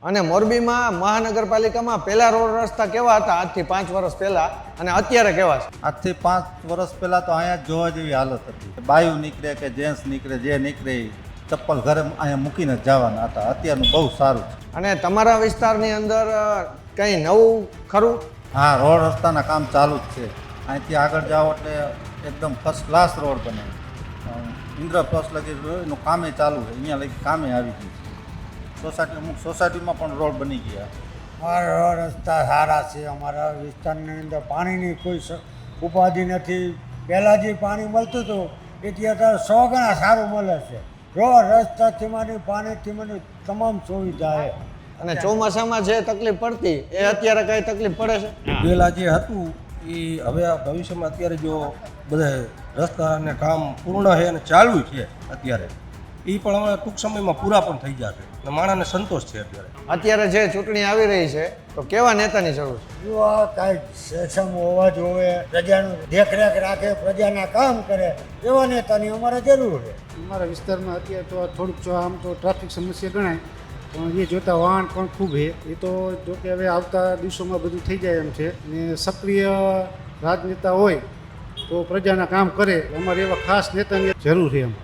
અને મોરબીમાં મહાનગરપાલિકામાં પહેલા રોડ રસ્તા કેવા હતા આજથી 5 વર્ષ પહેલા અને અત્યારે કેવા છે? આજથી 5 વર્ષ પહેલાં તો અહીંયા જ જોવા જેવી હાલત હતી. બાયું નીકળે કે જેન્ટ્સ નીકળે, જે નીકળે એ ચપ્પલ ઘરે અહીંયા મૂકીને જ જવાના હતા. અત્યારનું બહુ સારું છે. અને તમારા વિસ્તારની અંદર કંઈ નવું ખરું? હા, રોડ રસ્તાના કામ ચાલુ જ છે. અહીંથી આગળ જાઓ એટલે એકદમ ફર્સ્ટ ક્લાસ રોડ બને. ઇન્દ્રપ્રસ્થ લગી એનું કામે ચાલુ છે. અહીંયા લગી કામે આવી ગયું છે. અમુક સોસાયટીમાં પણ રોડ બની ગયા. અમારા રોડ રસ્તા સારા છે. અમારા વિસ્તારની અંદર પાણીની કોઈ ઉપાધિ નથી. પહેલાં જે પાણી મળતું હતું એથી અત્યારે 100 ગણા સારું મળે છે. રોડ રસ્તાથી માંડી પાણીથી માંડી તમામ સુવિધા છે. અને ચોમાસામાં જે તકલીફ પડતી એ અત્યારે કઈ તકલીફ પડે છે? પહેલાં જે હતું એ હવે આ ભવિષ્યમાં અત્યારે જો બધા રસ્તા અને કામ પૂર્ણ છે અને ચાલુ છે અત્યારે, એ પણ હવે ટૂંક સમયમાં પૂરા પણ થઈ જશે અને માણસને સંતોષ છે. અત્યારે જે ચૂંટણી આવી રહી છે તો કેવા નેતાની જરૂર છે? જો આ કાંઈ સક્ષમ હોવા જોવે, પ્રજાનું દેખરેખ રાખે, પ્રજાના કામ કરે એવા નેતાની અમારે જરૂર છે. અમારા વિસ્તારમાં અત્યારે તો થોડુંક આમ તો ટ્રાફિક સમસ્યા ગણાય, પણ એ જોતા વાહન પણ ખૂબ છે. એ તો જોકે હવે આવતા દિવસોમાં બધું થઈ જાય એમ છે. ને સક્રિય રાજનેતા હોય તો પ્રજાના કામ કરે. અમારે એવા ખાસ નેતાની જરૂર છે એમ.